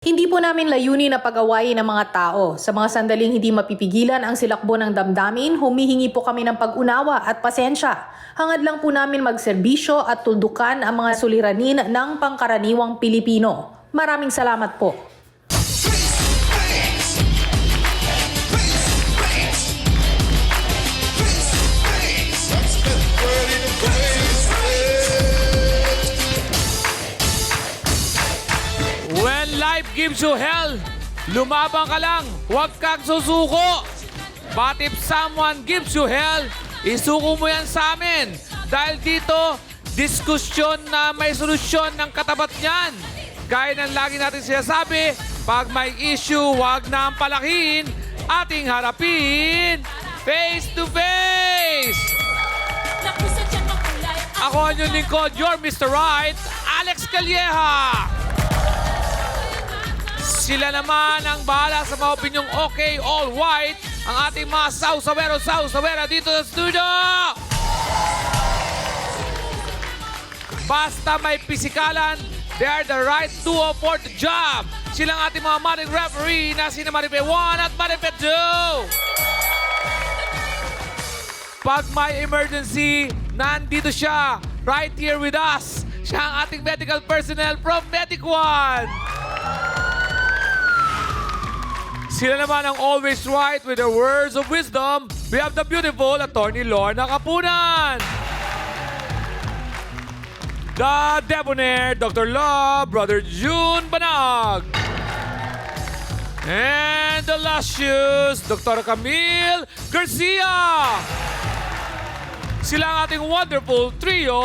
Hindi po namin layunin na pag-awayin ng mga tao. Sa mga sandaling hindi mapipigilan ang silakbo ng damdamin, humihingi po kami ng pag-unawa at pasensya. Hangad lang po namin magserbisyo at tuldukan ang mga suliranin ng pangkaraniwang Pilipino. Maraming salamat po. When life gives you hell, lumabang ka lang, huwag kang susuko. But if someone gives you hell, isuko mo yan sa amin. Dahil dito, diskusyon na may solusyon ng katapat niyan. Gaya ng lagi natin sinasabi, pag may issue, huwag na ang palakihin, ating harapin face to face. Ako ang inyong lingkod, your Mr. Right, Alex Calleja. Sila naman ang bahala sa mga opinyong okay, all white, ang ating mga sausawera dito sa studio! Basta may pisikalan, they are the right duo for the job. Sila ang ating mga maring referee na sina Maripe 1 at Maripe 2. Pag may emergency, nandito siya, right here with us. Siya ang ating medical personnel from Medic 1. Sila naman ang always right with their words of wisdom. We have the beautiful Attorney Lorna Kapunan. The debonair Dr. Love, Brother June Banag. And the luscious Dr. Camille Garcia. Sila ang ating wonderful trio.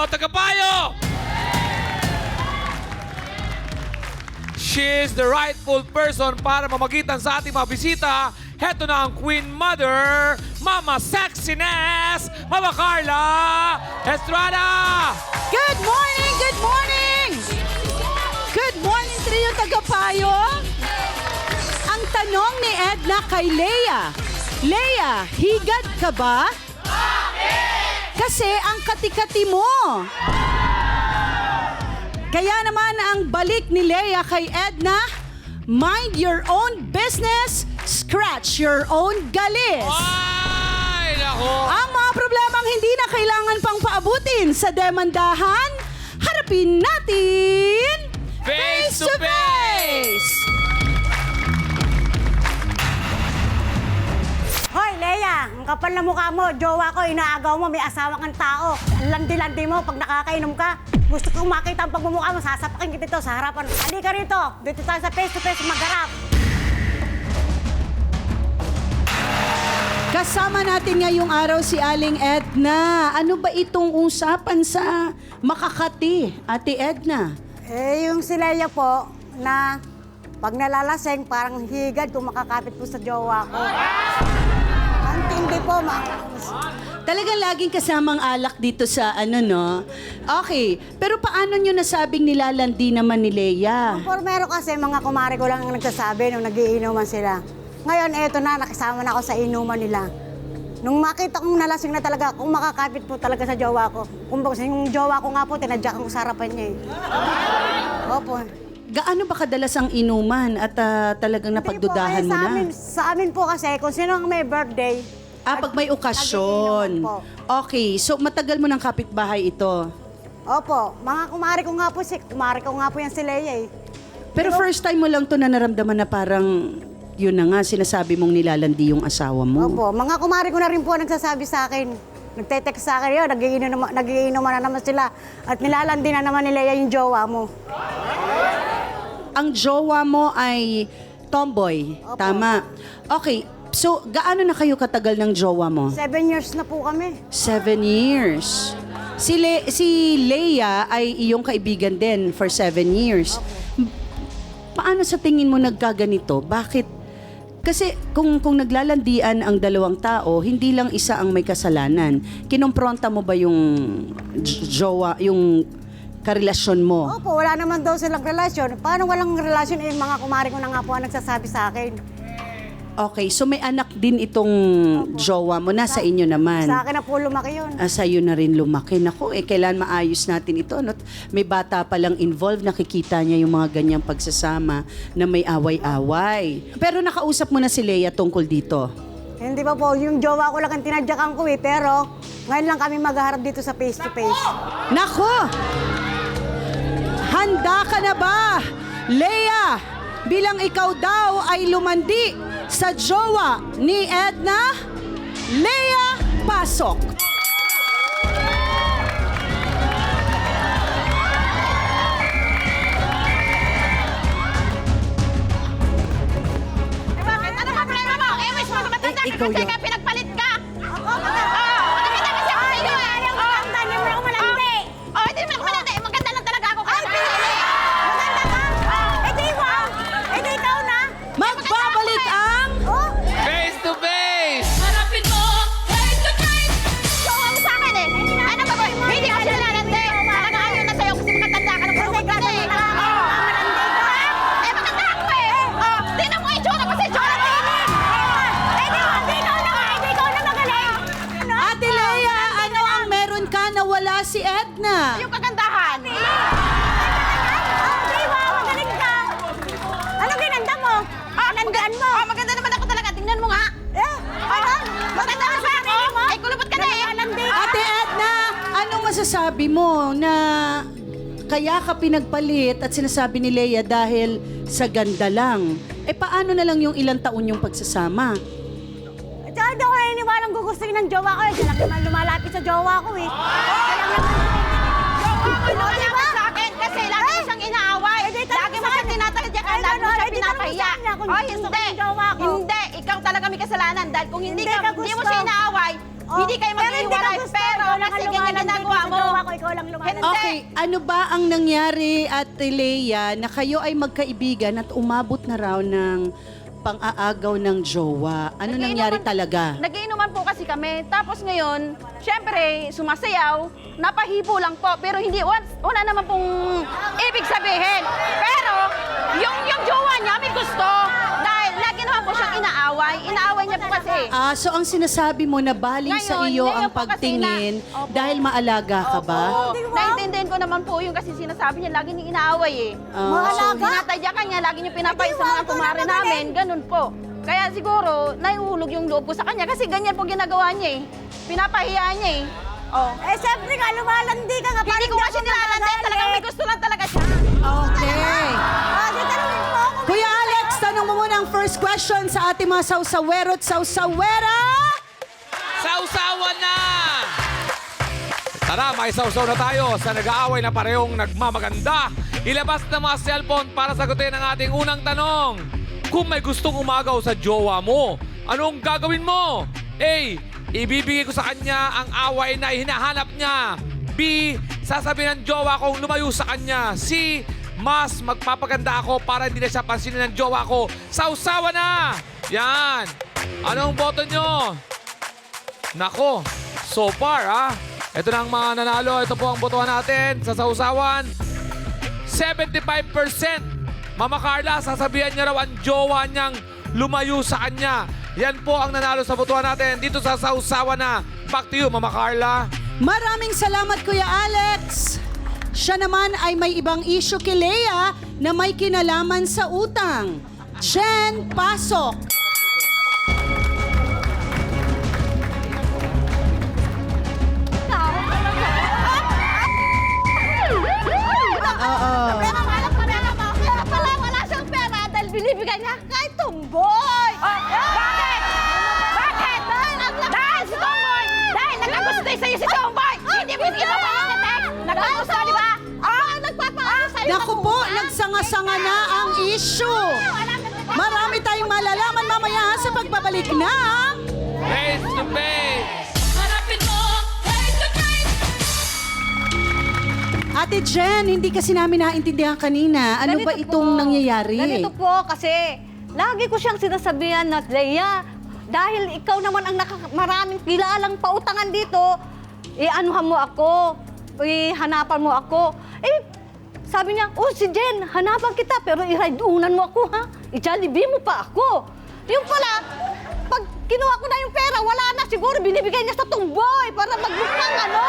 Tagapayo! She is the rightful person para mamagitan sa ating mga bisita. Heto na ang Queen Mother, Mama Sexiness, Mama Carla Estrada. Good morning! Good morning! Good morning, Trio Tagapayo! Ang tanong ni Edna kay Leia. Leia, higad ka ba? Bakit? Kasi ang katikati mo. Kaya naman ang balik ni Leia kay Edna, mind your own business, scratch your own galis. Ay, nako. Ang mga problemang hindi na kailangan pang paabutin sa demandahan, harapin natin Face to face! Hoy, Leia! Ang kapal na mukha mo, jowa ko, inaagaw mo, may asawa kang tao. Ang landi-landi mo pag nakakainom ka. Gusto kong makita ang pagmumukha mo, sasapakin kita dito sa harapan. Halika rito, dito tayo sa face-to-face magharap. Kasama natin ngayong araw si Aling Edna. Ano ba itong usapan sa Makakati, Ate Edna? Yung si Leia po, na pag nalalaseng, parang higad kung makakapit po sa jowa ko. Ang tindi po, Talagang laging kasamang alak dito sa ano, no? Okay, pero paano nyo nasabing nilalandi naman ni Leia? Formero kasi mga kumare ko lang ang nagsasabi nung nagiinuman sila. Ngayon, eto na, nakisama na ako sa inuman nila. Nung makita kong nalasing na talaga, kung makakapit po talaga sa jowa ko. Kumbaga, yung jowa ko nga po, tinadyakan ko sa harapan niya eh. Opo. Gaano ba kadalas ang inuman at talagang napagdudahan mo na? Sa amin po kasi, kung sino ang may birthday, Pag may okasyon. Nagiinuman po. Okay, so matagal mo ng kapitbahay ito. opo, mga kumare ko nga po, kumare ko nga po yan si Leia eh. Pero first time mo lang to na naramdaman na parang, yun na nga, sinasabi mong nilalandi yung asawa mo. Opo, mga kumare ko na rin po nagsasabi sa akin. Nagte-text sa akin yun, nagiinuman na naman sila. At nilalandi na naman ni Leia yung jowa mo. Ang jowa mo ay tomboy, Opo. tama? Okay, so gaano na kayo katagal ng jowa mo? 7 years na po kami. 7 years. Si Leia ay iyong kaibigan din for 7 years. Paano sa tingin mo nagkaganito? Bakit? Kasi kung naglalandian ang dalawang tao, hindi lang isa ang may kasalanan. Kinompronta mo ba yung jowa, yung karelasyon mo? Opo, wala naman daw silang relasyon. Paano walang relasyon? Eh, mga kumare ko na nga po ang nagsasabi sa akin. Okay, so may anak din itong jowa mo. Nasa inyo naman. Sa akin na po lumaki yun. Sa'yo na rin lumaki. Naku, kailan maayos natin ito? No? May bata palang involved, nakikita niya yung mga ganyang pagsasama na may away-away. Pero nakausap mo na si Leia tungkol dito. Hindi pa po, yung jowa ko lang ang tinadyakan ko pero ngayon lang kami maghaharap dito sa face-to-face. Nako! Handa ka na ba, Leia? Bilang ikaw daw ay lumandi sa jowa ni Edna, Leia, pasok! Bakit? Ano ba problema mo? Eh, wish mo matanda ka ikaw kasi yun. ka pinagpalit ka. Ako, Nakita kasi ako sa'yo eh. maganda, hindi mo ako malandi. Hindi naman ako malandi. Maganda lang talaga ako. Kaya pinili. Maganda ka? Eh di wow! Eh di ikaw na! Magbabalik ang... Oh! Face to face! Harapin mo! Face to face! Jowa mo sa akin eh. Ano ba ba? Hindi ka sila lalandi. Talaga ayaw na sa'yo kasi maganda ka ng Kasi maganda eh. malandi ka. Eh, maganda ako eh. Tingnan mo yung itsura kasi itsura mo. Eh di ikaw na nga! Eh di ikaw na magaling! Ano? Ate Leia, ano ang meron ka na wala si Edna? Yung kagandahan. Oh, di wow! Magaling ka! Ano ginanda mo? Nandaan mo? Maganda naman ako talaga. Tingnan mo nga. Ano? Maganda ka sa ako. Ay, kulubot ka na eh. Ate Edna, anong masasabi mo na kaya ka pinagpalit at sinasabi ni Leia dahil sa ganda lang? Eh paano na lang yung ilang taon yung pagsasama? Tsaka hindi ako naniniwalang gugustuhin ng jowa ko eh. Siya lang naman lumalapit sa jowa ko eh. Jowa mo naman sa akin kasi lagi mo siyang inaaway. Lagi mo siyang tinatagyakan, lagi mo siyang pinapahiya. Ay, hindi. Hindi. Ikaw talaga may kasalanan dahil kung hindi mo siya inaaway, hindi kayo mag-iwalay. Pero kasi ganyan ginagawa mo. Ikaw lang lumalapit. Hindi. Okay, ano ba ang nangyari, Ate Leia, na kayo ay magkaibigan at umabot na raw ng pang-aagaw ng jowa? Ano nangyari talaga? Nagiinuman po kasi kami. Tapos ngayon, syempre, sumasayaw, napahipo lang po. Pero hindi, wala naman pong ibig sabihin. Pero, yung jowa niya may gusto. Dahil lagi naman po siyang inaaway. Inaaway niya po kasi. So ang sinasabi mo na baling sa Ngayon, iyo ang ngayon po kasi pagtingin Opo. dahil maalaga ka ba? Oo. Naintindihan ko naman po yung kasi sinasabi niya, lagi niya inaaway eh. Ah, So, tinatadyakan niya, lagi niya pinapay sa mga kumare namin, ganun po. Kaya siguro, naiulog yung loob ko sa kanya kasi ganyan po ginagawa niya eh. Pinapahiya niya eh. Oh. Eh, siyempre nga, lumalandi ka nga. Hindi ko kasi nilalandi, talagang may gusto lang talaga siya. Okay. Kasi tanongin mo ako. Kuya Alex, tanong mo muna ang first question sa ating mga sausawero at sausawera. Sausawan na! Tara, may sausaw na tayo sa nag-aaway na parehong nagmamaganda. Ilabas na mga cellphone para sagutin ang ating unang tanong. Kung may gustong umagaw sa jowa mo, anong gagawin mo? A. Ibibigay ko sa kanya ang away na hinahanap niya. B. Sasabihin ng jowa kong lumayo sa kanya. C. Mas magpapaganda ako para hindi na siya pansinin ng jowa ko. Sausawa na! Yan! Anong boto nyo? Nako, so far ito na ang mga nanalo. Ito po ang botohan natin sa sausawan. 75%. Mama Carla, sasabihan niya raw ang jowa niyang lumayo sa kanya. Yan po ang nanalo sa botohan natin dito sa sausawan na. Back to you, Mama Carla. Maraming salamat, Kuya Alex. Siya naman ay may ibang issue kay Leia na may kinalaman sa utang. Jen, pasok. Oo. Kaya pala wala siyang pera dahil binibigay niya kay Tomboy. Bakit? Bakit? Dahil si Tomboy. Dahil nagkagusto sa'yo si Tomboy. Hindi mo ginawa niya, Tek. Nagkagusto, di ba? Nagpapaano sa'yo. Naku po, nagsanga-sanga na ang issue. Marami tayong malalaman mamaya sa pagbabalik ng... Face to face. Harapin mo, face to face. Ate Jen, hindi kasi namin naintindihan kanina. Ano ba Ganito itong po. nangyayari? Ganito po kasi lagi ko siyang sinasabihan na, Leia, dahil ikaw naman ang maraming kilalang pautangan dito, anuhan mo ako, hanapan mo ako. Sabi niya, oh si Jen, hanapan kita pero i-ride-unan mo ako ha, i-jollibee mo pa ako. Yung pala, pag kinuha ko na yung pera, wala na. Siguro binibigay niya sa tumboy para magbuktang ano.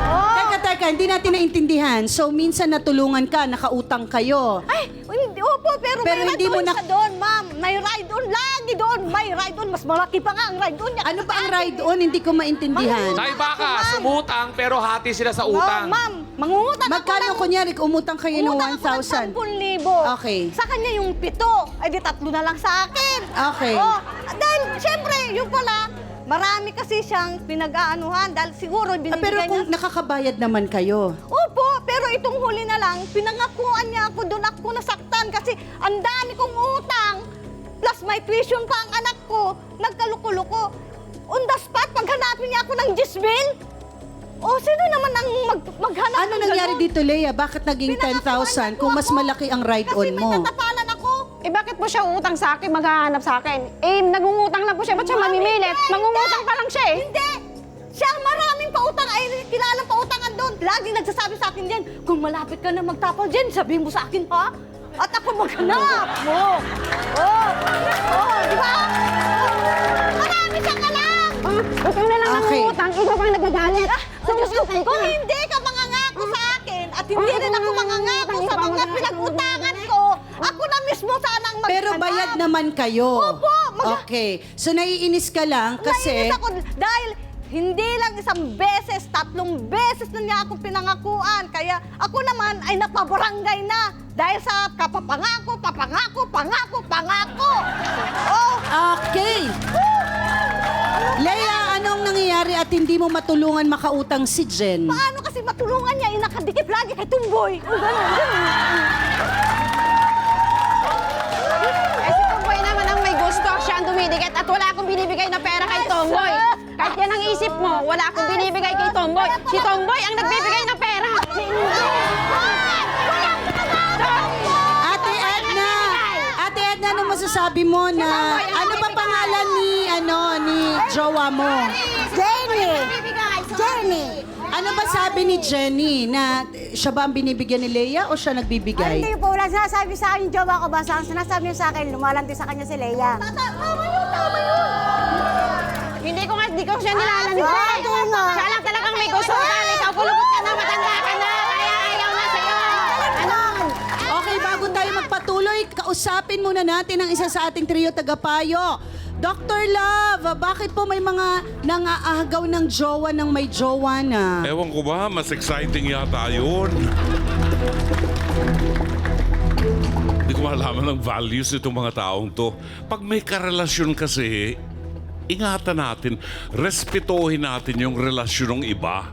Oh. Teka, hindi natin naintindihan. So, minsan natulungan ka, nakautang kayo. Ay, hindi, opo, pero Pero may hindi ride-on mo na- siya doon, ma'am. May ride-on lagi doon. May ride-on. Mas malaki pa nga ang ride-on niya. Ano ba ang ride-on? Hindi ko maintindihan. Sa iba ka, sumutang pero hati sila sa Oh, utang. ma'am, mangungutang Magkano ako ng... kunyari, umutang kayo ng Utang ako ng 1,000? 10,000. Okay. Sa kanya yung 7. Ay di 3 na lang sa akin. Okay. Oh, dahil, syempre, yung pala, marami kasi siyang pinag-aanuhan dahil siguro binibigay Pero kung niya... nakakabayad naman kayo. Opo, pero itong huli na lang, pinangakuan niya ako, doon ako nasaktan kasi ang dami kong utang. Plus may tuition pa ang anak ko, nagkaluko-luko. On the spot, paghanapin niya ako ng Gisbel. O, sino naman ang maghanap Ano ng nangyari ganun? dito, Leia? Bakit naging Pinangakuan 10,000 niya po kung mas ako. malaki ang ride-on Kasi mo? may natapalan ako. Eh bakit po siya utang sa akin, maghahanap sa akin? Eh, nangungutang lang po siya, ba't siya mamimilit? Mangungutang pa lang siya eh. Hindi! Siya maraming pautang, ay kilalang pautangan doon. Laging nagsasabi sa akin yan, kung malapit ka na magtapal dyan, sabihin mo sa akin, ha? At ako maghanap mo. Di ba? Marami siyang alam. Ikaw na lang Okay. nangungutang, ikaw pang nagagalit. Kung hindi ka mangangako sa akin at hindi rin ako mangangako sa mga pinag-utangan ko, ako na mismo sana ang maghanap. Pero bayad naman kayo. Opo, Okay. So, naiinis ka lang kasi... Nainis ako dahil hindi lang 1 beses, 3 beses na niya ako pinangakuan. Kaya ako naman ay napabarangay na. Dahil sa kapapangako, pangako. Oh, Okay. Leia, anong nangyayari at hindi mo matulungan makautang si Jen? paano kasi matulungan niya? Inakadikit lagi kay Tumboy. Oh, ganun. Eh si Tomboy naman ang may gusto, siya ang dumidikit at wala akong binibigay na pera kay Tomboy. Kahit yan ang isip mo, wala akong binibigay kay Tomboy. Si Tomboy ang nagbibigay ng pera. Ate Edna, ano masasabi mo na... Ano ba pangalan ni jowa mo? Jenny! Ano ba sabi ni Jenny na siya ba ang binibigyan ni Leia o siya Ay, nagbibigay? hindi po, wala sinasabi sa akin yung jowa ko. Basta ang sinasabi niya sa akin, lumalanti sa kanya si Leia. Tama yun. Hindi ko siya nilalandi. ito nga. Siya lang talagang may gusto. Dahil ikaw kulubot ka na, matanda ka na, kaya ayaw na sa'yo. Ano? Okay, bago tayo magpatuloy, kausapin muna natin ang isa sa ating trio tagapayo. Dr. Love, bakit po may mga nangaagaw ng jowa ng may jowa na? Ewan ko ba, mas exciting yata yun. Hindi ko malaman ang values nitong mga taong to. Pag may karelasyon kasi, ingatan natin, respetuhin natin yung relasyon ng iba.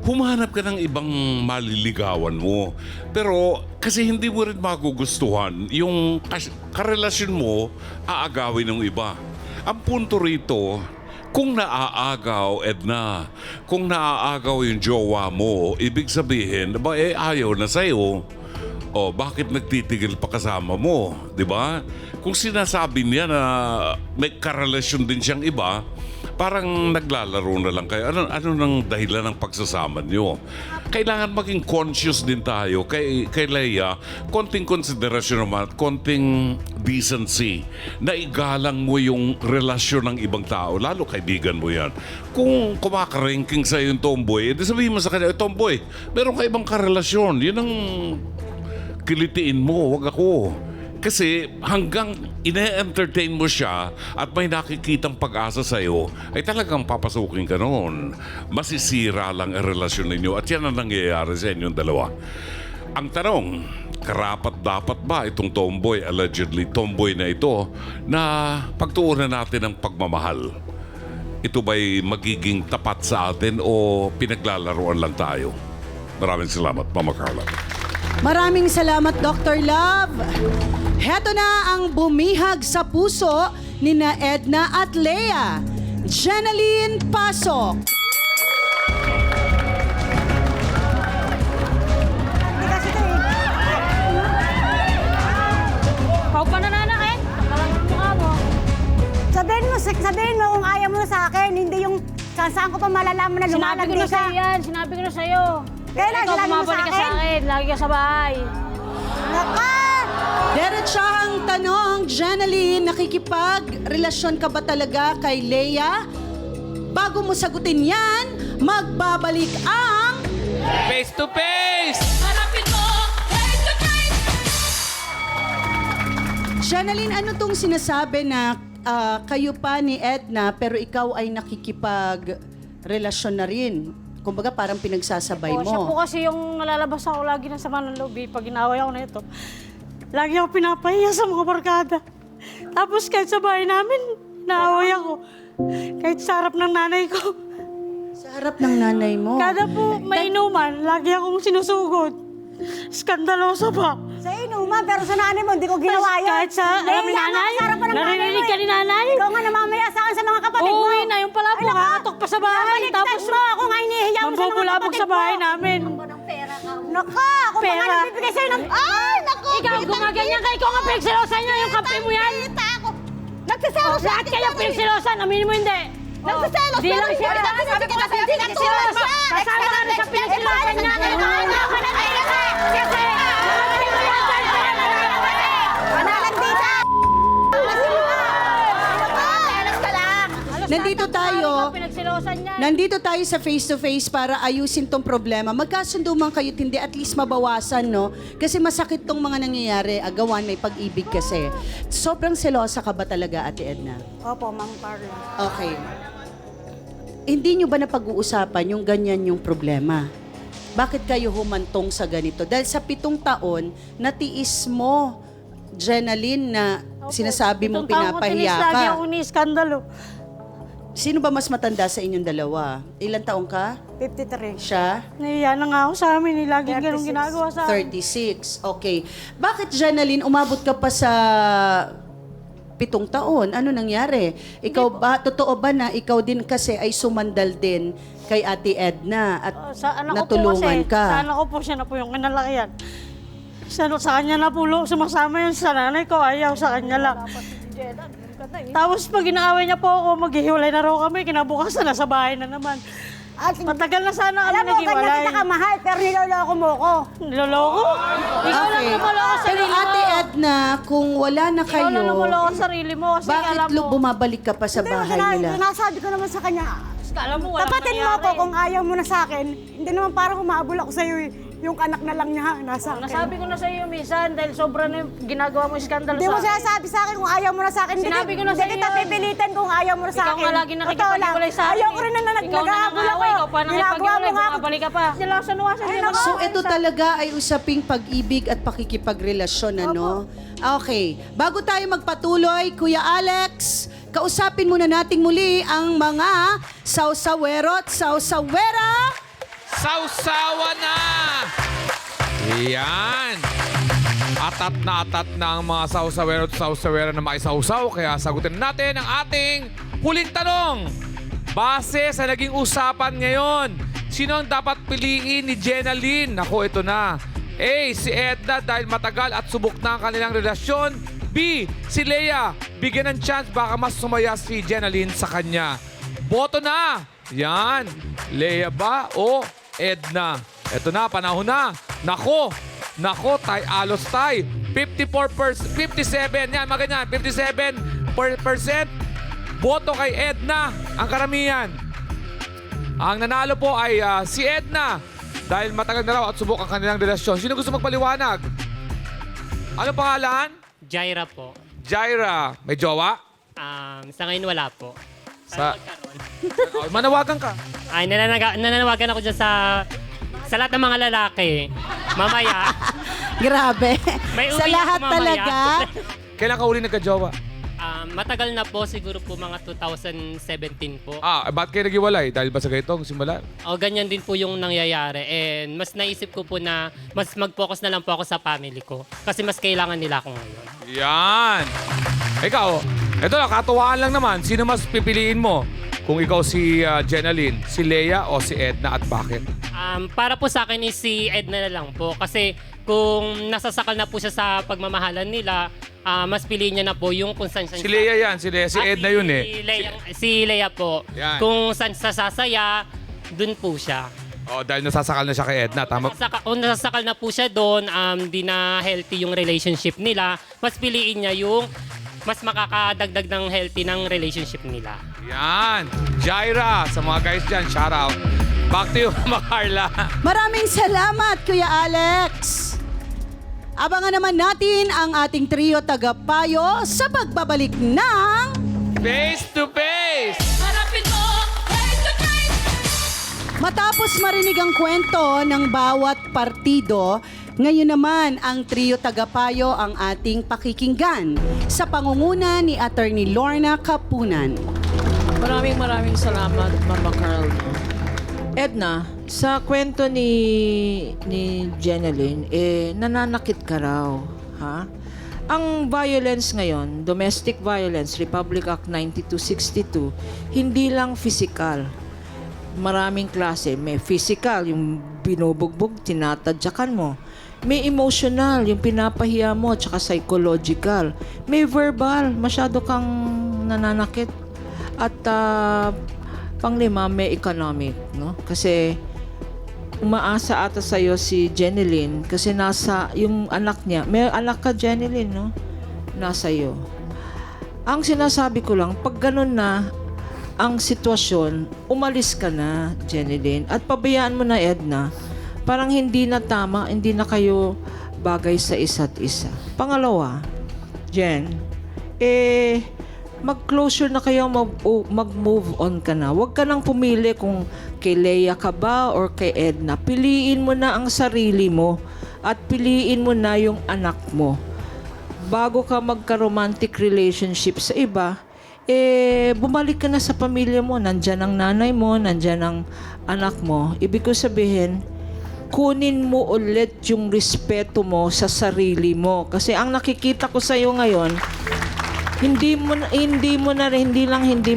Humanap ka ng ibang maliligawan mo. Pero kasi hindi mo rin magugustuhan yung karelasyon mo aagawin ng iba. Ang punto rito, kung naaagaw, Edna, kung naaagaw yung jowa mo, ibig sabihin, ba ayaw na sa'yo. O, bakit nagtitigil pa kasama mo? Di ba? Kung sinasabi niya na may karelasyon din siyang iba, parang naglalaro na lang kayo. Ano nang dahilan ng pagsasama niyo? Kailangan maging conscious din tayo. Kay Leia, konting konsiderasyon naman at konting decency na igalang mo yung relasyon ng ibang tao, lalo kaibigan mo yan. Kung kumakaranking sa'yo yung tomboy, edi sabihin mo sa kanya, tomboy, meron ka ibang karelasyon. Yun ang kilitiin mo, wag ako. Kasi hanggang ine-entertain mo siya at may nakikitang pag-asa sa'yo, ay talagang papasukin ka noon. Masisira lang ang relasyon ninyo at yan ang nangyayari sa inyong dalawa. Ang tanong, karapat-dapat ba itong tomboy, allegedly tomboy na ito, na pagtuunan natin ng pagmamahal? Ito ba'y magiging tapat sa atin o pinaglalaroan lang tayo? Maraming salamat, Mama Carla. Maraming salamat, Dr. Love. Heto na ang bumihag sa puso ni na Edna at Leia. Jenaline Pasok. Hindi kasi ito eh. Ikaw pa nananakit? Parang mukha mo. Sabihin mo kung ayaw mo sa akin, hindi yung saan ko pa malalaman na Sinabi ko lumalanti na ka. sa'yo yan. Sinabi ko na sa'yo. Kailan Ikaw sinabi mo sa bumabalik ka sa akin? akin. Lagi ka sa bahay. Naka! Diretsahang tanong, Jenaline, nakikipag-relasyon ka ba talaga kay Leia? Bago mo sagutin yan, magbabalik ang... Face to face! Jenaline, ano tong sinasabi na kayo pa ni Edna pero ikaw ay nakikipag-relasyon na rin? Kumbaga parang pinagsasabay mo. Siya po kasi yung nalalabas ako lagi ng sama ng loob pag inaway ako na ito. Lagi ako pinapahiya sa mga barkada. Tapos kahit sa bahay namin, naaway ako. Kahit sa harap ng nanay ko. Sa harap ng nanay mo. Kada po may inuman, lagi akong sinusugod. Skandalosa pa. Sa inuman, pero sa nanay mo, hindi ko ginawa yun. Kahit sa alam ni Nahiya nga nanay, ako sa harapan ng nanay mo narinig ka eh. ni nanay. Ikaw nga namamaya sa akin sa mga kapatid mo. Uuwi na yung pala po, kakatok pa sa bahay. Nabaliktad Tapos mo, ako nga inihiya mo sa mga mambubulabog kapatid sa bahay mo. namin. Naka, ako pa nga Pera. nagbibigay sa'yo ng... Ay, naku! Ikaw, gumaganyan ka. Ikaw nga pinagsilosan niya yung kampi mo yan. Nagsiselos Lahat kayo pinagsilosan. Aminin mo hindi. Nagsiselos, Di pero lang siya. sabi ko kasi hindi nagsiselos. Kasama ka rin sa pinagsilosan niya. Nandito tayo. Pinagsilosan niya. Nandito tayo sa face-to-face para ayusin tong problema. Magkasundo man kayo, hindi at least mabawasan, no? Kasi masakit tong mga nangyayari. Agawan, may pag-ibig kasi. Sobrang selosa ka ba talaga, Ate Edna? Opo, Ma'am Carla. Okay. Hindi nyo ba napag-uusapan yung ganyan yung problema? Bakit kayo humantong sa ganito? Dahil sa 7 taon, natiis mo, Jenaline, na sinasabi mong pinapahiya ka. Lagi ako ni-skandalo. Sino ba mas matanda sa inyong dalawa? Ilan taong ka? 53. Siya? Nahiya na nga ako sa amin. Laging ganun ginagawa sa amin. 36. Okay. Bakit, Jenaline, umabot ka pa sa 7 taon? Ano nangyari? Ikaw ba, totoo ba na ikaw din kasi ay sumandal din kay Ate Edna at Sa anak ko po natulungan kasi, ka? sa anak ko po siya na po yung kinalakihan. Sa kanya na po sumasama yun sa nanay ko, ayaw sa kanya lang. Tapos pag inaaway niya po ako, maghihiwalay na raw kami, kinabukasan na sa bahay na naman. Matagal na sana kami Alam mo, ganyan naghiwalay. kita kamahal, pero niloloko mo ko. Niloloko? Ikaw lang Okay. lumoloko sa Pero sarili mo. Ate Edna, kung wala na Ikaw lang kayo, lumoloko sa sarili mo kasi bakit alam mo. bumabalik ka pa sa Hindi, bahay nila? sinasabi ko naman sa kanya, Alam mo, walang tapatin mo nangyari. ako kung ayaw mo na sa akin. Hindi naman parang humabol ako sa'yo eh. Yung anak na lang niya nasa akin. Nasabi ko na sa iyo minsan dahil sobra na yung ginagawa mo iskandalo Hindi mo sa akin. sinasabi sa akin kung ayaw mo na sa akin. Sinabi ko na Hindi sa'yo kita yun. pipilitin kung ayaw mo na sa Ikaw akin. nga lagi Totoo nakikipag-iwalay lang. sa akin. Ayaw ko rin na Ikaw na naghahabol nangaway, ako. ikaw pa Ginagawa mo nakipag-iwalay, nga ako. bumabalik ka pa. Nilasanuwasan Ay, niyo naku. ako. So ito talaga ay usaping pag-ibig at pakikipagrelasyon, ano? Okay. Bago tayo magpatuloy, Kuya Alex, kausapin muna nating muli ang mga sausawero at sausawera. Sausawa na! Yan! Atat na ang mga sausawero at sausawera na maisausaw. Kaya sagutin natin ang ating huling tanong. Base sa naging usapan ngayon, sino ang dapat piliin ni Jenaline? Naku, ito na. A. Si Edna dahil matagal at subok na ang kanilang relasyon. B. Si Leia. Bigyan ng chance baka mas sumaya si Jenaline sa kanya. Boto na! Yan. Leia ba o Edna? Ito na, panahon na. Nako, alos tay. 57, yan, maganyan. 57% boto kay Edna, ang karamihan. Ang nanalo po ay si Edna dahil matagal na raw at subok ang kanilang relasyon. Sino gusto magpaliwanag? Ano pangalan? Jaira po. Jaira. May jowa? Sa ngayon wala po. Sa- Magkaroon. Manawagan ka. Ay, nananawagan ako dyan sa lahat ng mga lalaki. Mamaya. Grabe. May Sa uwi lahat ako mamaya. talaga. Kailan ka uli nagka-jowa? Matagal na po, siguro po mga 2017 po. Ba't kayo naghiwalay? Dahil ba sa ganitong simula? O ganyan din po yung nangyayari. And mas naisip ko po na mas mag-focus na lang po ako sa family ko. Kasi mas kailangan nila ako ngayon. Yan. Ikaw, ito lang, katuwaan lang naman. Sino mas pipiliin mo? Kung ikaw si Jenaline, si Leia o si Edna at bakit? Para po sa akin is si Edna na lang po. Kasi kung nasasakal na po siya sa pagmamahalan nila, mas piliin niya na po yung kung saan Si Leia yan, si Leia. Si Edna yun eh. Si Leia po. Yan. Kung saan sasasaya, dun po siya. Dahil nasasakal na siya kay Edna. Tama? Kung nasasakal na po siya doon, di na healthy yung relationship nila, mas piliin niya yung mas makakadagdag ng healthy ng relationship nila. Yan. Jaira, sa mga guys dyan, shout out. Back to you, Mama Carla. Maraming salamat, Kuya Alex. Abangan naman natin ang ating trio tagapayo sa pagbabalik ng... Face to face. Matapos marinig ang kwento ng bawat partido, ngayon naman ang trio tagapayo ang ating pakikinggan sa pangunguna ni Attorney Lorna Kapunan. Maraming salamat, Mama Carl. Edna, sa kwento ni Jeneline, nananakit ka raw, ha? Ang violence ngayon, domestic violence, Republic Act 9262, hindi lang physical. Maraming klase. May physical, yung binubugbog, tinatadyakan mo. May emotional, yung pinapahiya mo, tsaka psychological. May verbal, masyado kang nananakit. At panglima, may economic, no? Kasi umaasa ata sa'yo si Jeneline kasi nasa yung anak niya. May anak ka, Jeneline, no? Nasa iyo. Ang sinasabi ko lang, pag ganun na ang sitwasyon, umalis ka na, Jeneline. At pabayaan mo na, Edna. Parang hindi na tama, hindi na kayo bagay sa isa't isa. Pangalawa, Jen, mag-closure na kayo, mag-move on ka na. Huwag ka nang pumili kung kay Leia ka ba or kay Edna. Piliin mo na ang sarili mo at piliin mo na yung anak mo. Bago ka magka-romantic relationship sa iba, bumalik ka na sa pamilya mo. Nandyan ang nanay mo, nandyan ang anak mo. Ibig ko sabihin, kunin mo ulit yung respeto mo sa sarili mo. Kasi ang nakikita ko sa'yo ngayon, hindi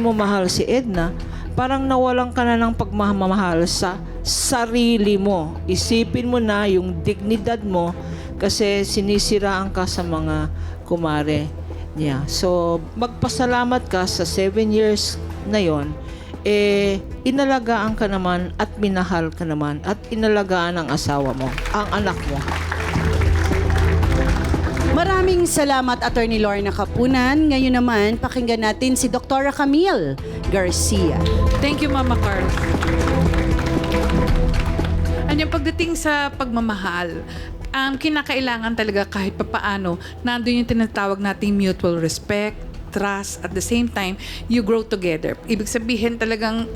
mo mahal si Edna, parang nawalan ka na ng pagmamahal sa sarili mo. Isipin mo na yung dignidad mo kasi sinisiraan ka sa mga kumare niya. So, magpasalamat ka sa 7 years na yon. Inalagaan ka naman at minahal ka naman at inalagaan ang asawa mo, ang anak mo. Maraming salamat, Attorney Lorna Kapunan. Ngayon naman, pakinggan natin si Dr. Camille Garcia. Thank you, Mama Carl. Pagdating sa pagmamahal, kinakailangan talaga kahit papaano, nandun yung tinatawag nating mutual respect, trust, at the same time, you grow together. Ibig sabihin talagang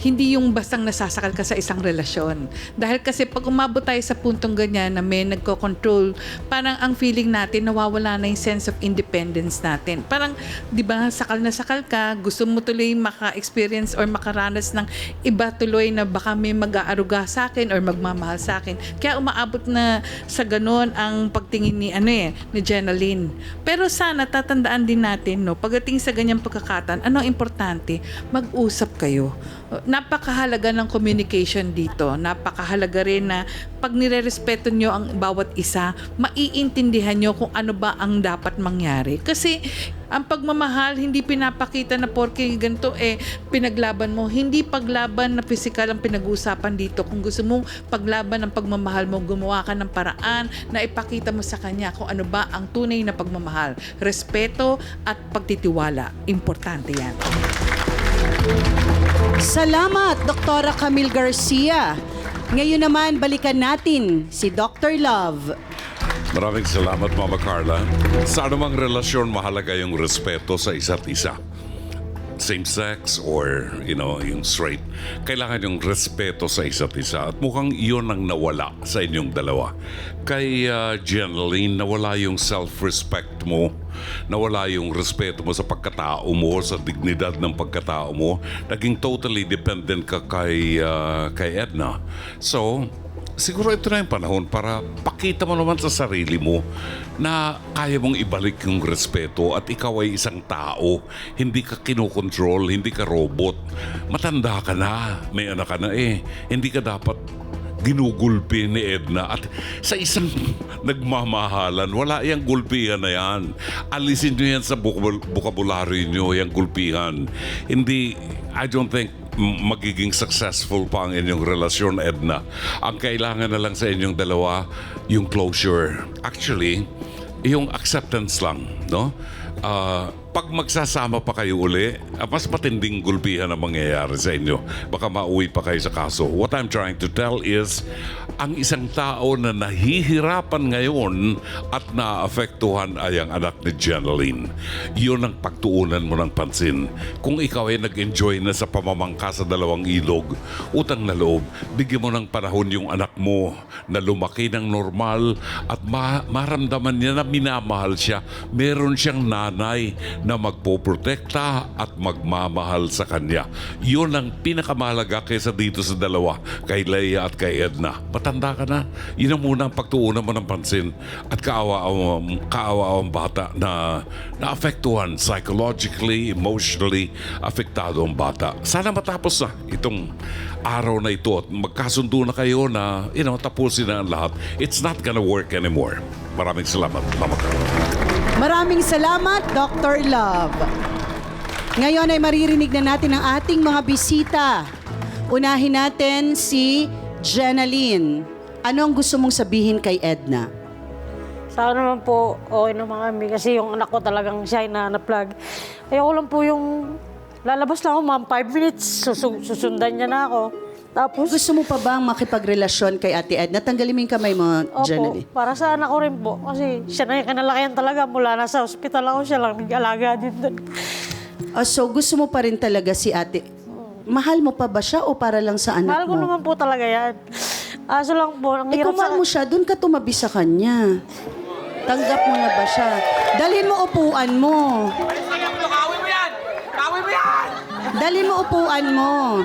hindi yung bastang nasasakal ka sa isang relasyon. Dahil kasi pag umabot tayo sa puntong ganyan na may nagko-control, parang ang feeling natin nawawala na yung sense of independence natin. Parang, di ba, sakal na sakal ka, gusto mo tuloy maka-experience or makaranas ng iba tuloy na baka may mag-aaruga sa akin or magmamahal sa akin. Kaya umaabot na sa ganon ang pagtingin ni Jeneline. Pero sana tatandaan din natin, no, pagdating sa ganyang pagkakataon, ano ang importante? Mag-usap kayo. Napakahalaga ng communication dito. Napakahalaga rin na pag nirerespeto nyo ang bawat isa, maiintindihan nyo kung ano ba ang dapat mangyari. Kasi ang pagmamahal, hindi pinapakita na porke ganito, pinaglaban mo. Hindi paglaban na physical ang pinag-uusapan dito. Kung gusto mong paglaban ng pagmamahal mo, gumawa ka ng paraan na ipakita mo sa kanya kung ano ba ang tunay na pagmamahal. Respeto at pagtitiwala. Importante yan. Salamat, Dr. Camille Garcia. Ngayon naman, balikan natin si Dr. Love. Maraming salamat, Mama Carla. Sa anumang relasyon, mahalaga yung respeto sa isa't isa. Same sex or, yung straight. Kailangan yung respeto sa isa't isa. At mukhang iyon ang nawala sa inyong dalawa. Kay Jeneline, nawala yung self-respect mo. Nawala yung respeto mo sa pagkatao mo, sa dignidad ng pagkatao mo. Naging totally dependent ka kay Edna. So, siguro ito na yung panahon para pakita mo naman sa sarili mo na kaya mong ibalik yung respeto at ikaw ay isang tao. Hindi ka kinokontrol, hindi ka robot. Matanda ka na, may anak ka na Hindi ka dapat ginugulpi ni Edna. At sa isang nagmamahalan, wala yung gulpihan na yan. Alisin nyo yan sa bukabularyo nyo, yung gulpihan. Hindi, I don't think magiging successful pa ang inyong relasyon, Edna. Ang kailangan na lang sa inyong dalawa, yung closure. Actually, yung acceptance lang, no? Pag magsasama pa kayo uli, mas matinding gulpihan ang mangyayari sa inyo. Baka mauwi pa kayo sa kaso. What I'm trying to tell is, ang isang tao na nahihirapan ngayon at naapektuhan ay ang anak ni Jenaline. Yun ang pagtuunan mo ng pansin. Kung ikaw ay nag-enjoy na sa pamamangka sa dalawang ilog, utang na loob, bigyan mo ng panahon yung anak mo na lumaki ng normal at maramdaman niya na minamahal siya. Meron siyang nanay na magpoprotekta at magmamahal sa kanya. Yun ang pinakamahalaga kaysa dito sa dalawa, kay Leia at kay Edna. Matanda ka na. Yun ang muna ang pagtuunan mo ng pansin. At kaawa-awang bata na naapektuhan psychologically, emotionally, apektado ang bata. Sana matapos na itong araw na ito at magkasundo na kayo na, tapusin na ang lahat. It's not gonna work anymore. Maraming salamat, Mama Carl. Maraming salamat, Dr. Love. Ngayon ay maririnig na natin ang ating mga bisita. Unahin natin si Jenaline. Ano ang gusto mong sabihin kay Edna? Sa akin naman po, okay naman kami. Kasi yung anak ko talagang siya na na-plug. Ayoko lang po yung lalabas lang ako, ma'am, 5 minutes, susundan niya na ako. Tapos, Gusto mo pa bang makipagrelasyon kay Ate Edna? Tanggalin mo yung kamay mo, Jenaline. opo, para sa anak ko rin po. Kasi siya na yung kinalakihan talaga. Mula na sa ospital ako, siya lang nag-alaga din doon. So gusto mo pa rin talaga si Ate. Mahal mo pa ba siya o para lang sa anak Mahal ko mo? naman po talaga yan. Aso lang po, ang hirap Kung mahal mo siya, doon ka tumabi sa kanya. Tanggap mo na ba siya? Dalhin mo upuan mo. Kawin mo yan! Kawin mo yan! Dalhin mo upuan mo.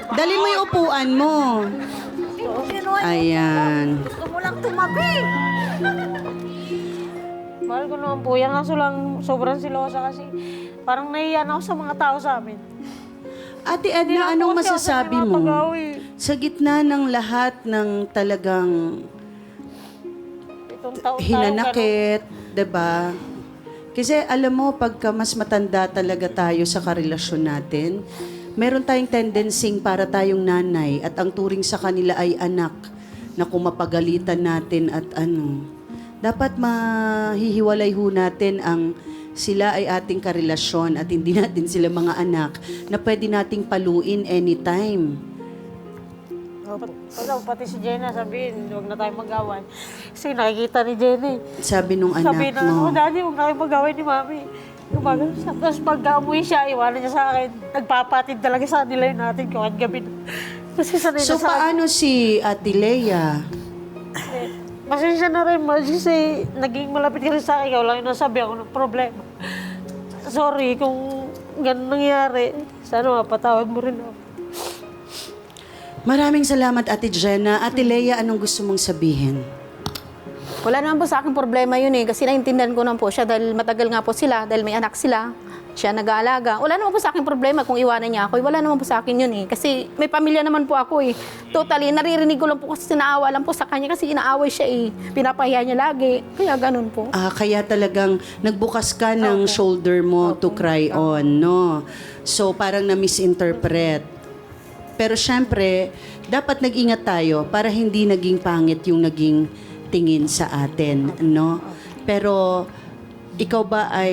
Dalhin mo yung upuan mo. Ayan. Gusto mo lang tumabi. Mahal ko naman po yan. Kaso lang, sobrang silosa kasi parang nahiyan ako sa mga tao sa amin. Ate Edna, anong Kasi ako masasabi sa mga mo? pag-awi. Sa gitna ng lahat ng talagang Itong taon-taon hinanakit, 'di ba? Kasi alam mo, pagka mas matanda talaga tayo sa karelasyon natin, meron tayong tendency para tayong nanay at ang turing sa kanila ay anak na kung mapagalitan natin at dapat mahihiwalay ho natin ang sila ay ating karelasyon at hindi natin sila mga anak na pwede nating paluin anytime. Pati si Jenna sabihin, huwag na tayo mag-away. Kasi nakikita ni Jenna Sabi nung anak Sabi na, mo. Daddy, huwag na tayo mag-away ni Mami. Umaga siya. Tapos pag-amuwi siya, iwanan niya sa akin. Nagpapatid talaga sa nila yun natin kahit gabi na. Kasi sanay So na sa akin. paano si Ate Leia? Masensya na rin, kasi naging malapit ka rin sa akin. Ikaw lang yung nasabi ako ng problema. Sorry kung ganun nangyari. Sana mapatawad mo rin ako. Maraming salamat, Ate Jenna. Ate Leia, anong gusto mong sabihin? Wala naman po sa akin problema yun eh. Kasi naintindihan ko naman po siya dahil matagal nga po sila, dahil may anak sila. Siya nag-aalaga. Wala naman po sa akin problema kung iwanan niya ako. Wala naman po sa akin yun eh. Kasi may pamilya naman po ako eh. Totally, naririnig ko lang po kasi sinaawa lang po sa kanya kasi inaaway siya eh. Pinapahiya niya lagi. Kaya ganun po. Kaya talagang nagbukas ka ng shoulder mo to cry on, no? So parang na-misinterpret. Pero syempre, dapat nag-ingat tayo para hindi naging pangit yung naging tingin sa atin, no? Pero ikaw ba ay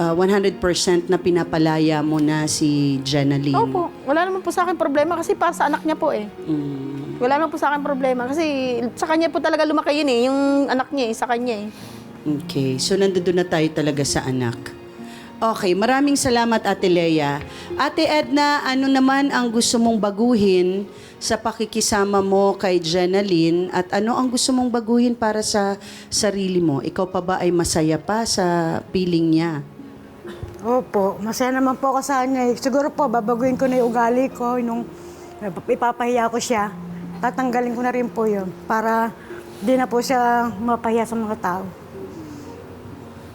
100% na pinapalaya mo na si Jenaline? Opo. Wala naman po sa akin problema kasi para sa anak niya po eh. Wala naman po sa akin problema kasi sa kanya po talaga lumaki yun eh. Yung anak niya eh, sa kanya eh. Okay, so nandoon na tayo talaga sa anak. Okay, maraming salamat Ate Leia. Ate Edna, ano naman ang gusto mong baguhin sa pakikisama mo kay Jenaline at ano ang gusto mong baguhin para sa sarili mo? Ikaw pa ba ay masaya pa sa feeling niya? Opo, masaya naman po ako sa kanya. Siguro po, babaguhin ko na yung ugali ko. Nung ipapahiya ko siya, tatanggalin ko na rin po yun para di na po siya mapahiya sa mga tao.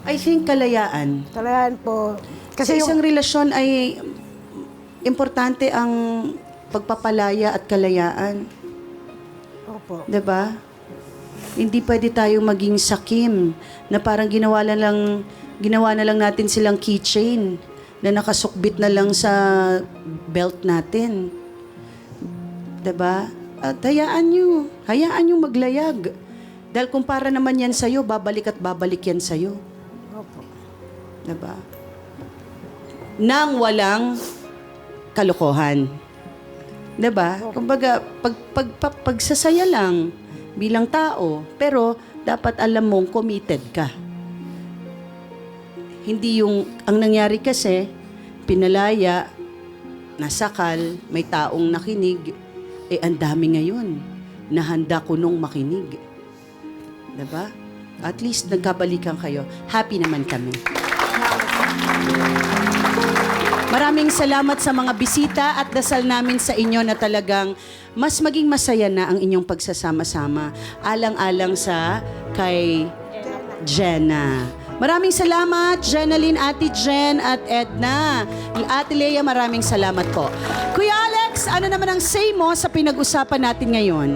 I think kalayaan. Kalayaan po. Kasi sa isang relasyon ay importante ang pagpapalaya at kalayaan. Opo. 'Di ba? Hindi pwede tayong maging sakim na parang ginawa na lang natin silang keychain na nakasukbit na lang sa belt natin. 'Di ba? At hayaan nyo maglayag. Dahil kung para naman yan sa'yo, babalik at babalik yan sa'yo. Opo. Diba? Nang walang kalokohan. Diba? Kumbaga, pagsasaya lang bilang tao, pero dapat alam mong committed ka. Hindi yung, ang nangyari kasi, pinalaya, nasakal, may taong nakinig, ang dami ngayon na handa ko nung makinig. Diba? At least nagkabalikan kayo. Happy naman kami. Maraming salamat sa mga bisita at dasal namin sa inyo na talagang mas maging masaya na ang inyong pagsasama-sama. Alang-alang sa kay Jenna. Maraming salamat, Jenaline, Ate Jen at Edna. Ate Lea, maraming salamat po. Kuya Alex, ano naman ang say mo sa pinag-usapan natin ngayon?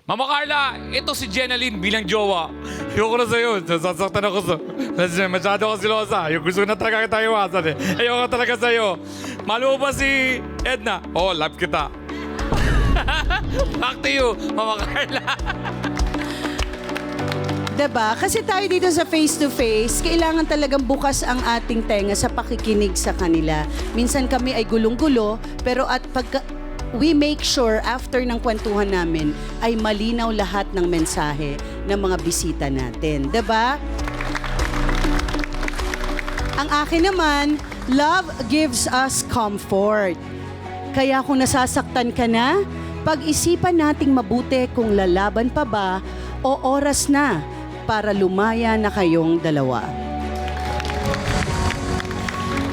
Mama Carla, ito si Jenaline bilang jowa. Ayoko na sa'yo. Sasaktan ako sa... Masyado ka silosa. Yung gusto na talaga kita iwasan eh. Ayoko talaga sa'yo. Malo ba si Edna? Oh, love kita. Back to you, Mama Carla. Diba? Kasi tayo dito sa face-to-face, kailangan talagang bukas ang ating tenga sa pakikinig sa kanila. Minsan kami ay gulong-gulo, pero at pagka... we make sure after ng kwentuhan namin ay malinaw lahat ng mensahe ng mga bisita natin. Diba? Ang akin naman, love gives us comfort. Kaya kung nasasaktan ka na, pag-isipan nating mabuti kung lalaban pa ba o oras na para lumaya na kayong dalawa.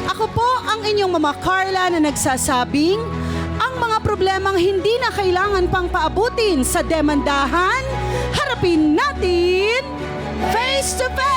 Ako po ang inyong Mama Carla na nagsasabing, ang mga problemang hindi na kailangan pang paabutin sa demandahan, harapin natin face to face!